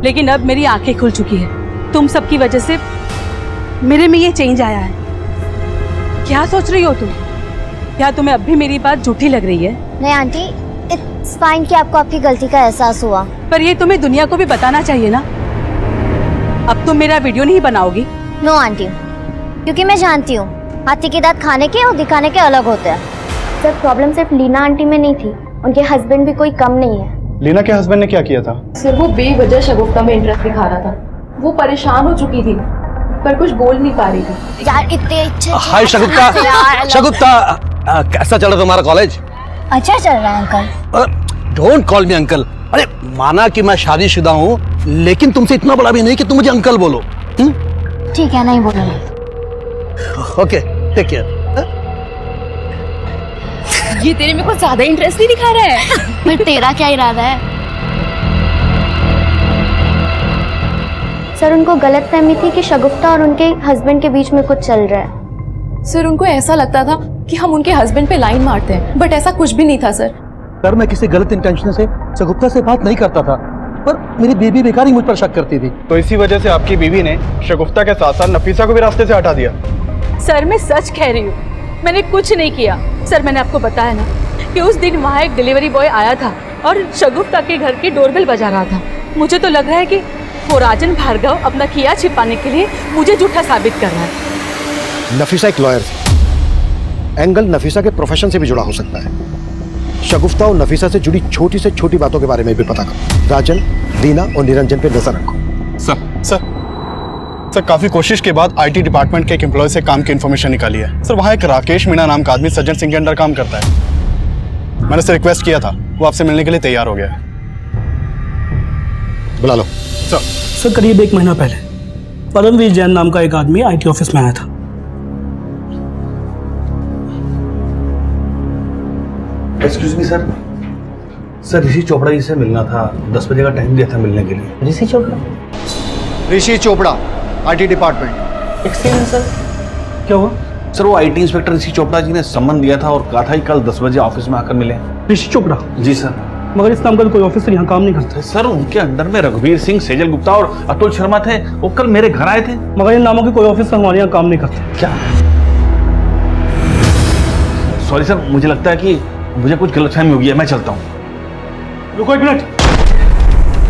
Speaker 8: लेकिन अब मेरी आंखें खुल चुकी है। तुम सबकी वजह से मेरे में ये चेंज आया है। क्या सोच रही हो तुम? क्या तुम्हें अब भी मेरी बात झूठी लग रही है?
Speaker 3: नहीं आंटी, इट्स फाइन कि आपको आपकी गलती का एहसास हुआ।
Speaker 8: पर ये तुम्हें दुनिया को भी बताना चाहिए ना। अब तुम मेरा वीडियो नहीं बनाओगी?
Speaker 3: नो आंटी, क्योंकि मैं जानती हूँ हाथी के दांत खाने के और दिखाने के अलग होते हैं। सर प्रॉब्लम सिर्फ लीना आंटी में नहीं थी, उनके हस्बैंड भी कोई कम नहीं है।
Speaker 10: लीना के हस्बैंड ने क्या किया था?
Speaker 4: सर वो बेवजह शगुफ्ता में इंटरेस्ट दिखा रहा था। वो परेशान हो चुकी थी पर कुछ बोल नहीं पा रही थी।
Speaker 3: यार इतने अच्छे
Speaker 12: हाय शगुफ्ता। शगुफ्ता कैसा चल रहा तुम्हारा कॉलेज?
Speaker 3: अच्छा चल रहा है uncle.
Speaker 12: Don't call me uncle. अरे माना कि मैं शादीशुदा हूँ, लेकिन तुमसे इतना बड़ा भी नहीं कि तुम मुझे अंकल बोलो।
Speaker 3: ठीक है, नहीं बोलूंगी।
Speaker 12: Okay take care.
Speaker 4: ये तेरे में कुछ ज्यादा इंटरेस्ट नहीं दिखा रहा है।
Speaker 3: पर तेरा क्या इरादा है? सर उनको गलतफहमी थी कि शगुफ्ता और उनके हस्बैंड के बीच में कुछ चल रहा है।
Speaker 4: सर उनको ऐसा लगता था कि हम उनके हस्बैंड पे लाइन मारते हैं, बट ऐसा कुछ भी नहीं था सर।
Speaker 12: सर मैं किसी गलत इंटेंशन से शगुफ्ता से बात नहीं करता था, पर मेरी बेबी बेकार ही मुझ पर शक करती थी।
Speaker 10: तो इसी वजह से आपकी बीवी ने शगुफ्ता के साथ साथ नफीसा को भी रास्ते से हटा दिया।
Speaker 8: सर मैं सच कह रही हूँ, मैंने कुछ नहीं किया। सर मैंने आपको बताया ना कि उस दिन वहाँ एक डिलीवरी बॉय आया था और शगुफ्ता के घर की डोरबेल बजा रहा था। मुझे तो लग रहा है कि वो राजन भार्गव अपना किया छिपाने के लिए मुझे झूठा साबित कर रहा है।
Speaker 1: नफीसा एक लॉयर थी, एंगल नफीसा के प्रोफेशन से भी जुड़ा हो सकता है। शगुफ्ता और नफीसा से जुड़ी छोटी से छोटी बातों के बारे में भी पता करो। राजन, दीना और निरंजन पे नजर रखो।
Speaker 10: सर काफी कोशिश के बाद आईटी डिपार्टमेंट के एक एम्प्लॉय से काम की इन्फॉर्मेशन निकाली है। सर वहाँ एक राकेश मीणा नाम का आदमी सज्जन सिंह के अंडर काम करता है। मैंने उससे रिक्वेस्ट किया था, वो आपसे मिलने के लिए तैयार हो गया है।
Speaker 1: बुला लो।
Speaker 11: सर करीब 1 महीना पहले परमवीर जैन नाम का एक आदमी आईटी ऑफिस में आया था।
Speaker 14: एक्सक्यूज मी सर, ऋषि चोपड़ा जी से मिलना था। 10 बजे का टाइम दिया था मिलने के लिए।
Speaker 6: Rishi Chopra IT department.
Speaker 14: Excuse sir, क्या हुआ? सर वो आईटी इंस्पेक्टर ऋषि चोपड़ा जी ने सम्मन दिया था और कहा था कि कल 10 बजे ऑफिस में आकर मिले।
Speaker 11: ऋषि चोपड़ा?
Speaker 14: जी सर।
Speaker 11: मगर इस नाम का कोई ऑफिसर यहाँ काम नहीं करता।
Speaker 14: सर उनके अंडर में रघुवीर सिंह, सेजल गुप्ता और अतुल शर्मा थे। वो कल मेरे घर आए थे।
Speaker 11: मगर इन नामों के कोई ऑफिसर हमारे यहाँ काम नहीं करते।
Speaker 14: क्या? सॉरी सर, मुझे लगता है कि मुझे कुछ गलतफहमी हो गई है, मैं चलता हूँ।
Speaker 11: रुको 1 मिनट,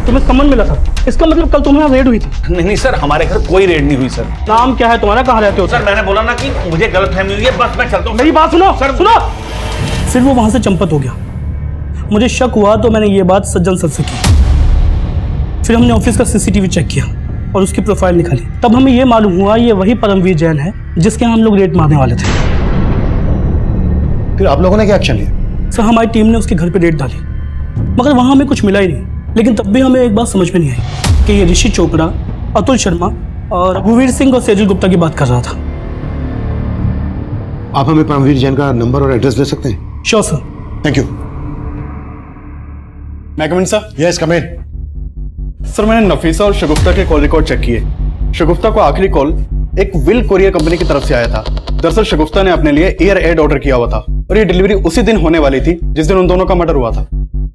Speaker 11: तुम्हें सम्मन मिला था, इसका मतलब कल तुम्हारे रेड हुई थी?
Speaker 14: नहीं सर, हमारे घर कोई रेड नहीं हुई सर।
Speaker 11: नाम क्या है तुम्हारा, कहाँ रहते हो?
Speaker 14: सर मैंने बोला ना कि मुझे गलतफहमी हुई है, बस मैं चलता हूँ।
Speaker 11: मेरी बात सुनो
Speaker 14: सर,
Speaker 11: सुनो। फिर वो वहां से चंपत हो गया। मुझे शक हुआ तो मैंने ये बात सज्जन सर से की। फिर हमने ऑफिस का सीसीटीवी चेक किया और उसकी प्रोफाइल निकाली। तब हमें ये मालूम हुआ ये वही परमवीर जैन है जिसके हम लोग रेड मारने वाले थे।
Speaker 1: फिर आप लोगों ने क्या एक्शन लिया?
Speaker 11: सर हमारी टीम ने उसके घर पे रेड डाली, मगर वहां हमें कुछ मिला ही नहीं। लेकिन तब भी हमें एक बात समझ में नहीं आई कि ये ऋषि चोपड़ा, अतुल शर्मा और रघुवीर सिंह और सेजल गुप्ता की बात कर रहा था।
Speaker 1: आप हमें परमवीर जैन का नंबर और एड्रेस दे सकते हैं?
Speaker 11: Sure sir.
Speaker 1: Thank you.
Speaker 10: मैं कम इन सर?
Speaker 1: यस कम इन।
Speaker 10: सर मैंने नफीसा और शगुफ्ता के कॉल रिकॉर्ड चेक किए। शगुफ्ता को आखिरी कॉल एक विल कोरियर कंपनी की तरफ से आया था। दरअसल शगुफ्ता ने अपने लिए एयर एड ऑर्डर किया हुआ था और ये डिलीवरी उसी दिन होने वाली थी जिस दिन उन दोनों का मर्डर हुआ था।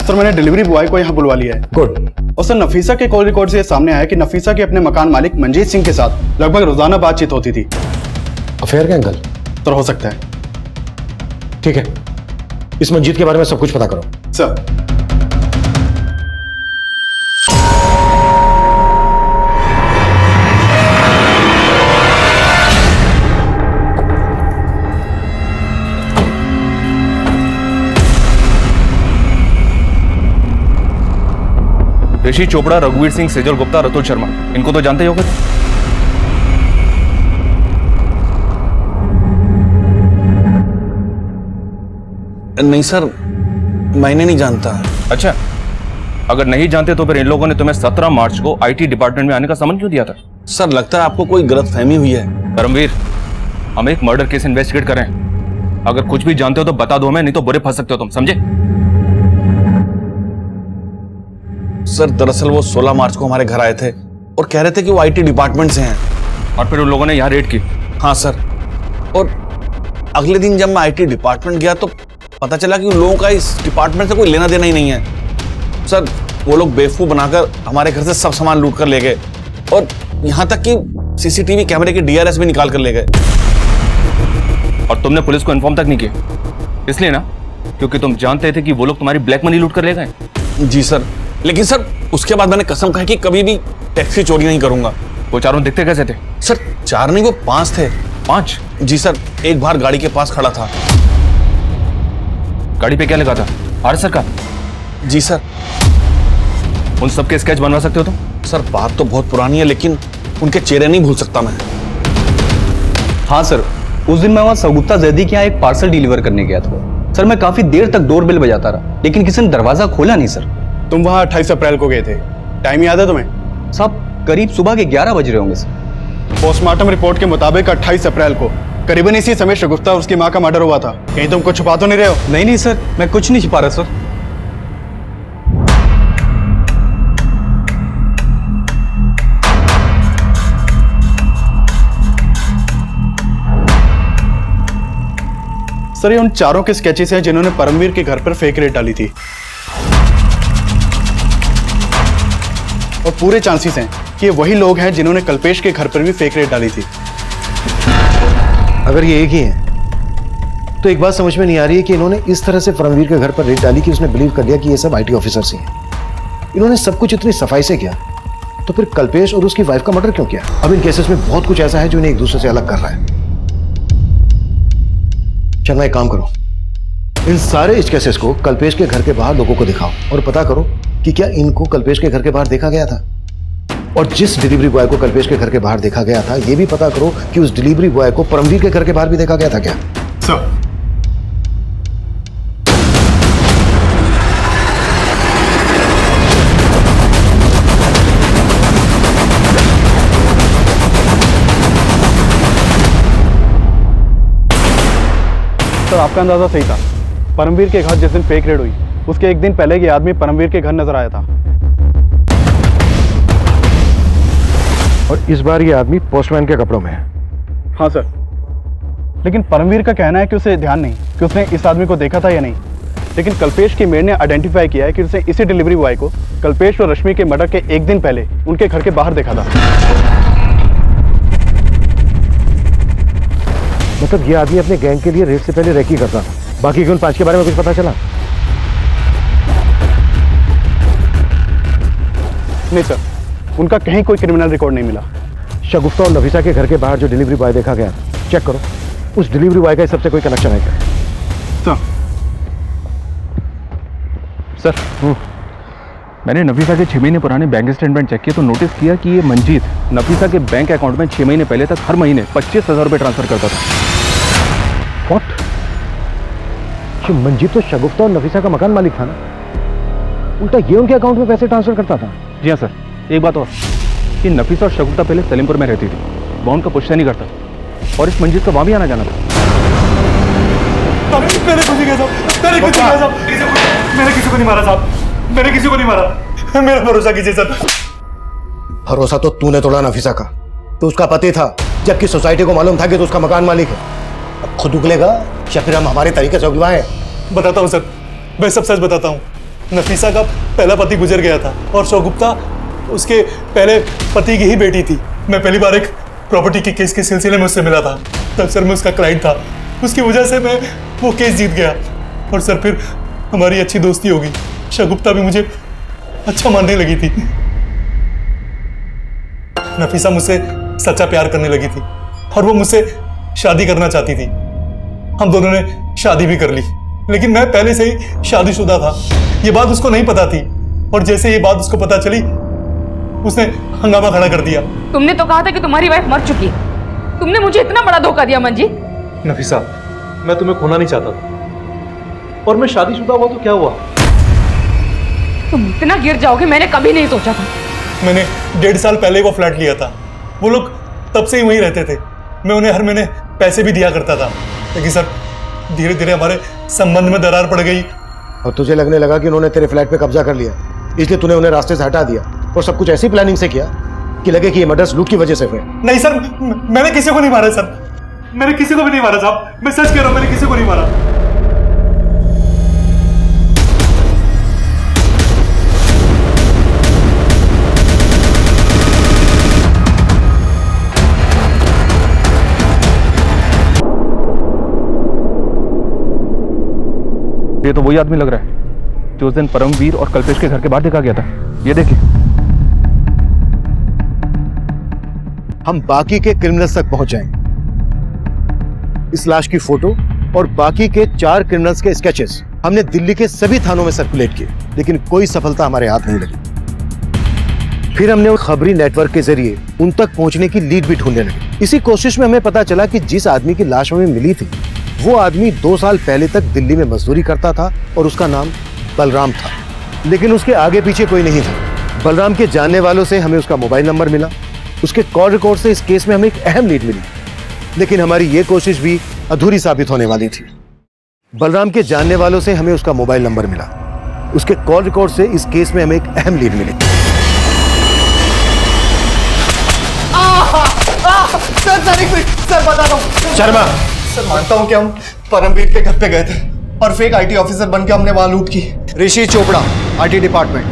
Speaker 10: सर मैंने डिलीवरी बॉय को यहाँ बुलवा लिया है।
Speaker 1: गुड।
Speaker 10: और सर नफीसा के कॉल रिकॉर्ड से ये सामने आया कि नफीसा के अपने मकान मालिक मंजीत सिंह के साथ लगभग रोजाना बातचीत होती थी।
Speaker 1: अफेयर का एंगल?
Speaker 10: सर हो सकता है।
Speaker 1: ठीक है, इस मंजीत के बारे में सब कुछ पता करो।
Speaker 10: सर
Speaker 9: ऋषि चोपड़ा, रघुवीर सिंह, सेजल गुप्ता, रतुल शर्मा, इनको तो जानते ही होगे।
Speaker 14: नहीं सर, मैंने नहीं जानता।
Speaker 9: अच्छा, अगर नहीं जानते तो फिर इन लोगों ने तुम्हें 17 मार्च को आईटी डिपार्टमेंट में आने का समन क्यों दिया था?
Speaker 14: सर लगता है आपको कोई गलतफहमी हुई है।
Speaker 9: धर्मवीर, हम एक मर्डर केस इन्वेस्टिगेट कर रहे हैं। अगर कुछ भी जानते हो तो बता दो हमें, नहीं तो बुरे फंस सकते हो तुम, समझे?
Speaker 14: सर दरअसल वो 16 मार्च को हमारे घर आए थे और कह रहे थे कि वो आईटी डिपार्टमेंट से हैं।
Speaker 9: और फिर उन लोगों ने यहाँ रेड की?
Speaker 14: हाँ सर, और अगले दिन जब मैं आईटी डिपार्टमेंट गया तो पता चला कि उन लोगों का इस डिपार्टमेंट से कोई लेना देना ही नहीं है। सर वो लोग बेवकूफ बनाकर हमारे घर से सब सामान लूट कर ले गए और यहाँ तक कि सीसीटीवी कैमरे के डीआरएस भी निकाल कर ले गए।
Speaker 9: और तुमने पुलिस को इन्फॉर्म तक नहीं किया, इसलिए ना क्योंकि तुम जानते थे कि वो लोग तुम्हारी ब्लैक मनी लूट कर ले गए?
Speaker 14: जी सर, लेकिन सर उसके बाद मैंने कसम खाई कि कभी भी टैक्सी चोरी नहीं करूंगा।
Speaker 9: वो चारों दिखते कैसे थे?
Speaker 14: सर 4 नहीं, वो 5 थे।
Speaker 9: 5?
Speaker 14: जी सर, एक बार गाड़ी के पास खड़ा था।
Speaker 9: गाड़ी पे क्या लिखा था? आर.एस. का?
Speaker 14: जी सर।
Speaker 9: उन सबके स्केच बनवा सकते हो तुम?
Speaker 14: सर बात तो बहुत पुरानी है लेकिन उनके चेहरे नहीं भूल सकता मैं।
Speaker 15: हाँ सर, उस दिन मैं वहाँ सगुप्ता जैदी के यहाँ एक पार्सल डिलीवर करने गया था। सर मैं काफी देर तक डोरबेल बजाता रहा लेकिन किसी ने दरवाजा खोला नहीं सर।
Speaker 10: तुम वहाँ 28 अप्रैल को गए थे, टाइम याद है तुम्हें?
Speaker 15: साहब करीब सुबह के 11 बज रहे होंगे सर।
Speaker 10: पोस्टमार्टम रिपोर्ट के मुताबिक 28 अप्रैल को करीबन इसी समय शगुफ्ता और उसकी मां का मर्डर हुआ था। कहीं तुम कुछ छुपा तो नहीं रहे हो?
Speaker 15: नहीं सर, मैं कुछ नहीं छिपा रहा सर।
Speaker 10: सर ये उन चारों के स्केचेस हैं जिन्होंने परमवीर के घर पर फेक रेड डाली थी और पूरे चांसेस हैं कि ये वही लोग हैं जिन्होंने कल्पेश के घर पर भी फेक रेड डाली थी।
Speaker 1: अगर ये एक ही है तो एक बात समझ में नहीं आ रही है कि इन्होंने इस तरह से परमवीर के घर पर रेड डाली कि उसने बिलीव कर लिया कि ये सब आईटी ऑफिसर्स ही हैं। इन्होंने सब कुछ इतनी सफाई से किया तो फिर कल्पेश और उसकी वाइफ का मर्डर क्यों किया? अब इन केसेस में बहुत कुछ ऐसा है जो इन्हें एक दूसरे से अलग कर रहा है। चलना एक काम करो, इन सारे इस केसेस को कल्पेश के घर के बाहर लोगों को दिखाओ और पता करो कि क्या इनको कल्पेश के घर के बाहर देखा गया था। और जिस डिलीवरी बॉय को कल्पेश के घर के बाहर देखा गया था यह भी पता करो कि उस डिलीवरी बॉय को परमवीर के घर के बाहर भी देखा गया था क्या?
Speaker 10: सर आपका अंदाजा सही था। परमवीर के घर जिस दिन फेक रेड हुई उसके एक दिन पहले ये आदमी परमवीर के घर नजर आया था
Speaker 1: और इस बार ये आदमी पोस्टमैन के कपड़ों में है।
Speaker 10: हाँ सर, लेकिन परमवीर का कहना है कि उसे ध्यान नहीं कि उसने इस आदमी को देखा था या नहीं, लेकिन कल्पेश की मेड ने आइडेंटिफाई किया है कि उसने इसी डिलीवरी बॉय को कल्पेश और रश्मि के मर्डर के एक दिन पहले उनके घर के बाहर देखा था।
Speaker 1: मतलब ये आदमी अपने गैंग के लिए रेड से पहले रेकी करता था। बाकी के उन 5 के बारे में कुछ पता चला?
Speaker 10: नहीं सर, उनका कहीं कोई क्रिमिनल रिकॉर्ड नहीं मिला।
Speaker 1: शगुफ्ता और नफीसा के घर के बाहर जो डिलीवरी बॉय देखा गया चेक करो, उस डिलीवरी बॉय का इस सबसे कोई कनेक्शन है क्या?
Speaker 9: सर मैंने नफीसा के 6 महीने पुराने बैंक स्टेटमेंट चेक किए तो नोटिस किया कि ये मंजीत नफीसा के बैंक अकाउंट में 6 महीने पहले तक हर महीने 25,000 रुपए ट्रांसफर करता था।
Speaker 1: What? ये मंजीत तो शगुफ्ता और नफीसा का मकान मालिक था ना, उल्टा ये उनके अकाउंट में पैसे ट्रांसफर करता था।
Speaker 9: जी हाँ सर, एक बात और कि नफीसा और शगुफ्ता पहले सलीमपुर में रहती थी, वहाँ उनका पुश्ता नहीं करता और इस मंजीत का वहाँ भी आना जाना था।
Speaker 16: मैंने किसी को नहीं मारा साहब, मैंने किसी को नहीं मारा, मेरा भरोसा कीजिए सर।
Speaker 1: भरोसा तो तूने तोड़ा नफीसा का, तो उसका पति था, जबकि सोसाइटी को मालूम था कि तो उसका मकान मालिक है। अब खुद उगलेगा या फिर हम हमारे तरीके से उगलवाएं?
Speaker 16: बताता हूँ सर, मैं सब सच बताता हूँ। नफीसा का पहला पति गुजर गया था और शगुफ्ता उसके पहले पति की ही बेटी थी। मैं पहली बार एक प्रॉपर्टी के केस के सिलसिले में उससे मिला था। तब सर मैं उसका क्लाइंट था, उसकी वजह से मैं वो केस जीत गया और सर फिर हमारी अच्छी दोस्ती हो गई। शगुफ्ता भी मुझे अच्छा मानने लगी थी। नफीसा मुझसे सच्चा प्यार करने लगी थी और वो मुझसे शादी करना चाहती थी। हम दोनों ने शादी भी कर ली, लेकिन मैं पहले से ही शादीशुदा था। ये बात उसको नहीं पता थी और जैसे ये बात उसको पता चली उसने हंगामा खड़ा कर दिया।
Speaker 5: तुमने तो कहा था कि तुम्हारी वाइफ मर चुकी है। तुमने मुझे इतना बड़ा धोखा दिया मंजीत।
Speaker 13: नफीसा, मैं तुम्हें खोना नहीं चाहता था और मैं शादीशुदा हुआ तो क्या हुआ?
Speaker 5: तुम इतना गिर जाओगे मैंने कभी नहीं सोचा था।
Speaker 16: मैंने 1.5 साल पहले वो फ्लैट लिया था। वो लोग तब से ही वहीं रहते थे। मैं उन्हें हर महीने पैसे भी दिया करता था, लेकिन सर धीरे धीरे हमारे संबंध में दरार पड़ गई।
Speaker 1: और तुझे लगने लगा कि उन्होंने तेरे फ्लैट पे कब्जा कर लिया, इसलिए तूने उन्हें रास्ते से हटा दिया और सब कुछ ऐसी प्लानिंग से किया कि लगे कि ये मर्डर्स लूट की वजह से हुए।
Speaker 16: नहीं सर, मैंने किसी को नहीं मारा सर, मैंने किसी को भी नहीं मारा साहब, मैं सच कह रहा हूं, मैंने किसी को नहीं मारा।
Speaker 9: ये तो वही आदमी लग रहा है जो उस दिन परमवीर और कल्पेश के घर के बाहर देखा गया था। ये देखिए।
Speaker 1: हम बाकी के क्रिमिनल्स तक पहुंच जाएंगे। इस लाश की फोटो और बाकी के 4 क्रिमिनल्स के स्केचेस हमने दिल्ली के सभी थानों में सर्कुलेट किए, लेकिन कोई सफलता हमारे हाथ नहीं लगी। फिर हमने खबरी नेटवर्क के जरिए उन तक पहुंचने की लीड भी ढूंढने लगे। इसी कोशिश में हमें पता चला कि जिस आदमी की लाश हमें मिली थी वो आदमी 2 साल पहले तक दिल्ली में मजदूरी करता था और उसका नाम बलराम था, लेकिन उसके आगे पीछे कोई नहीं था। बलराम के जानने वालों से हमें उसका मोबाइल नंबर मिला। उसके कॉल रिकॉर्ड से इस केस में हमें एक अहम लीड मिली, लेकिन हमारी ये कोशिश भी अधूरी साबित होने वाली थी। बलराम के जानने वालों से हमें उसका मोबाइल नंबर मिला। उसके कॉल रिकॉर्ड से इस केस में हमें एक अहम लीड मिली।
Speaker 6: सर बता दो
Speaker 1: शर्मा,
Speaker 6: सर मानता हूं कि हम परमवीर के घर पे गए थे और फेक आईटी ऑफिसर बन के हमने वहां लूट की। ऋषि चोपड़ा, आईटी डिपार्टमेंट।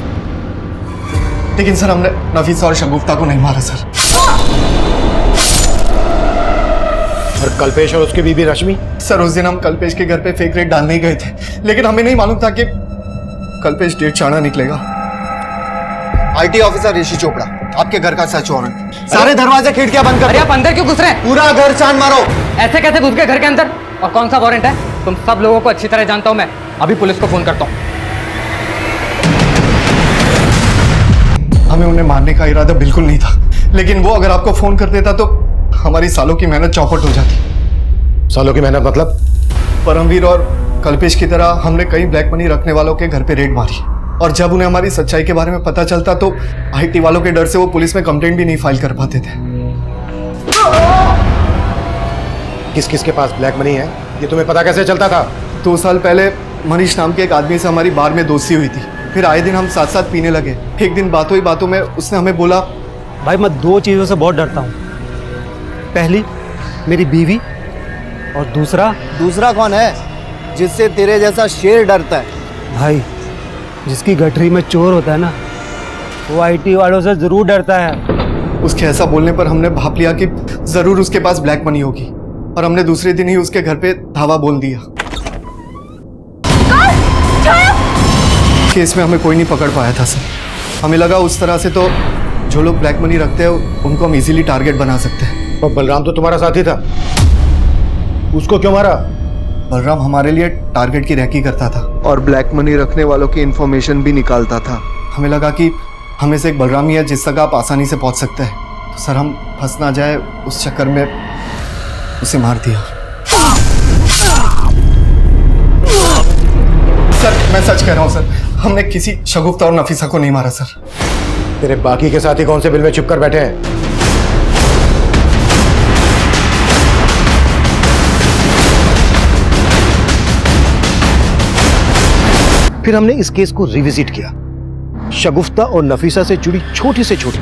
Speaker 6: लेकिन सर हमने नफीसा और शगुफ्ता को नहीं मारा सर।
Speaker 1: और कल्पेश और उसकी बीबी रश्मि?
Speaker 6: सर उस दिन हम कल्पेश के घर पे फेक रेड डालने ही गए थे, लेकिन हमें नहीं मालूम था कि कल्पेश डेढ़ चाणा निकलेगा। आईटी ऑफिसर ऋषि चोपड़ा, आपके घर का सर्च वारंट। सारे दरवाजे खिड़कियां बंद कर।
Speaker 7: अरे आप अंदर क्यों घुस रहे हैं?
Speaker 6: पूरा घर छान मारो।
Speaker 7: ऐसे कैसे घुस गए घर के अंदर? और कौन सा वारंट है? तुम सब लोगों को अच्छी तरह जानता हूं मैं। अभी पुलिस को फोन करता हूं।
Speaker 6: हमें उन्हें मारने का इरादा बिल्कुल नहीं था, लेकिन वो अगर आपको फोन कर देता तो हमारी सालों की मेहनत चौपट हो जाती।
Speaker 1: सालों की मेहनत मतलब?
Speaker 6: परमवीर और कल्पेश की तरह हमने कई ब्लैक मनी रखने वालों के घर पे रेड मारी और जब उन्हें हमारी सच्चाई के बारे में पता चलता तो आईटी वालों के डर से वो पुलिस में कंप्लेंट भी नहीं फाइल कर पाते थे।
Speaker 1: किस किस के पास ब्लैक मनी है ये तुम्हें पता कैसे चलता था?
Speaker 6: 2 साल पहले मनीष नाम के एक आदमी से हमारी बार में दोस्ती हुई थी। फिर आए दिन हम साथ साथ पीने लगे। एक दिन बातों ही बातों में उसने हमें बोला,
Speaker 11: भाई मैं 2 चीज़ों से बहुत डरता हूँ। पहली मेरी बीवी और दूसरा
Speaker 6: कौन है जिससे तेरे जैसा शेर डरता है?
Speaker 11: भाई जिसकी गठरी में चोर होता है ना वो आईटी वालों से जरूर डरता है।
Speaker 6: उसके ऐसा बोलने पर हमने भाप लिया कि जरूर उसके पास ब्लैक मनी होगी और हमने दूसरे दिन ही उसके घर पे धावा बोल दिया। केस में हमें कोई नहीं पकड़ पाया था सर। हमें लगा उस तरह से तो जो लोग ब्लैक मनी रखते हैं उनको हम इजीली टारगेट बना सकते हैं।
Speaker 1: और बलराम तो तुम्हारा साथी था, उसको क्यों मारा?
Speaker 6: बलराम हमारे लिए टारगेट की रैकी करता था और ब्लैक मनी रखने वालों की इंफॉर्मेशन भी निकालता था। हमें लगा कि हमें से एक बलराम ही है जिस तक आप आसानी से पहुंच सकते हैं, तो सर हम फंस ना जाए उस चक्कर में उसे मार दिया। सर मैं सच कह रहा हूँ सर, हमने किसी शगुफ्ता और नफीसा को नहीं मारा सर।
Speaker 1: तेरे बाकी के साथी कौन से बिल में छुप कर बैठे हैं? फिर हमने इस केस को रिविजिट किया। शगुफ्ता और नफीसा से जुड़ी छोटी से छोटी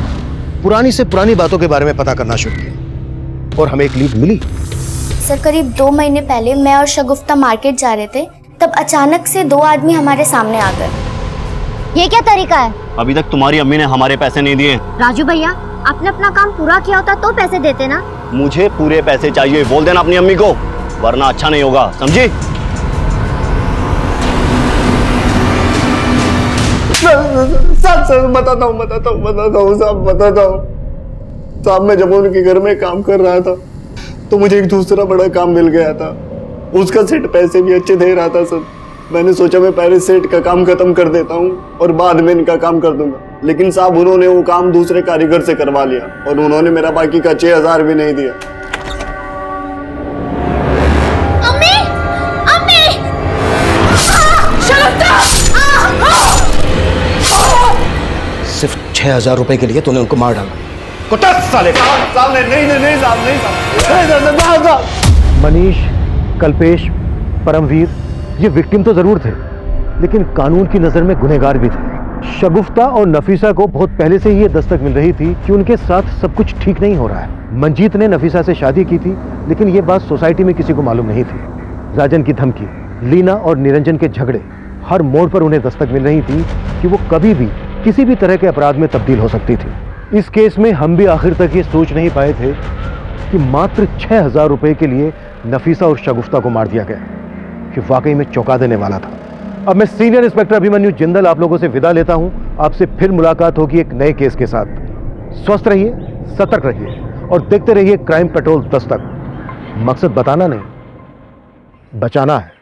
Speaker 1: पुरानी से पुरानी बातों के बारे में पता करना शुरू किया और हमें एक लीड मिली।
Speaker 3: सर करीब 2 महीने पहले मैं और शगुफ्ता मार्केट जा रहे थे, तब अचानक से 2 आदमी हमारे सामने आ गए।
Speaker 17: ये क्या तरीका है?
Speaker 12: अभी तक तुम्हारी अम्मी ने हमारे पैसे नहीं दिए।
Speaker 17: राजू भैया, आपने अपना काम पूरा किया होता तो पैसे देते ना।
Speaker 12: मुझे पूरे पैसे चाहिए, बोल देना अपनी अम्मी को, वरना अच्छा नहीं होगा, समझी?
Speaker 6: सब बताता हूँ साहब, मैं जब उनके घर में काम कर रहा था तो मुझे एक दूसरा बड़ा काम मिल गया था। उसका सेट पैसे भी अच्छे दे रहा था सर। मैंने सोचा मैं पहले सेट का काम खत्म कर देता हूँ और बाद में इनका काम कर दूंगा, लेकिन साहब उन्होंने वो काम दूसरे कारीगर से करवा लिया और उन्होंने मेरा बाकी का 6,000 भी नहीं दिया।
Speaker 1: सिर्फ 6,000 रुपए के लिए तूने उनको मार डाला। कुत्ता साले! मनीष, कल्पेश, परमवीर ये विक्टिम तो जरूर थे, लेकिन कानून की नजर में गुनहगार भी थे। शगुफ्ता और नफीसा को बहुत पहले से ही ये दस्तक मिल रही थी कि उनके साथ सब कुछ ठीक नहीं हो रहा है। मंजीत ने नफीसा से शादी की थी, लेकिन ये बात सोसाइटी में किसी को मालूम नहीं थी। राजन की धमकी, लीना और निरंजन के झगड़े, हर मोड़ पर उन्हें दस्तक मिल रही थी कि वो कभी भी किसी भी तरह के अपराध में तब्दील हो सकती थी। इस केस में हम भी आखिर तक ये सोच नहीं पाए थे कि मात्र 6,000 रुपए के लिए नफीसा और शगुफ्ता को मार दिया गया, कि वाकई में चौंका देने वाला था। अब मैं सीनियर इंस्पेक्टर अभिमन्यु जिंदल आप लोगों से विदा लेता हूं। आपसे फिर मुलाकात होगी एक नए केस के साथ। स्वस्थ रहिए, सतर्क रहिए और देखते रहिए क्राइम पेट्रोल दस्तक। मकसद बताना नहीं, बचाना है।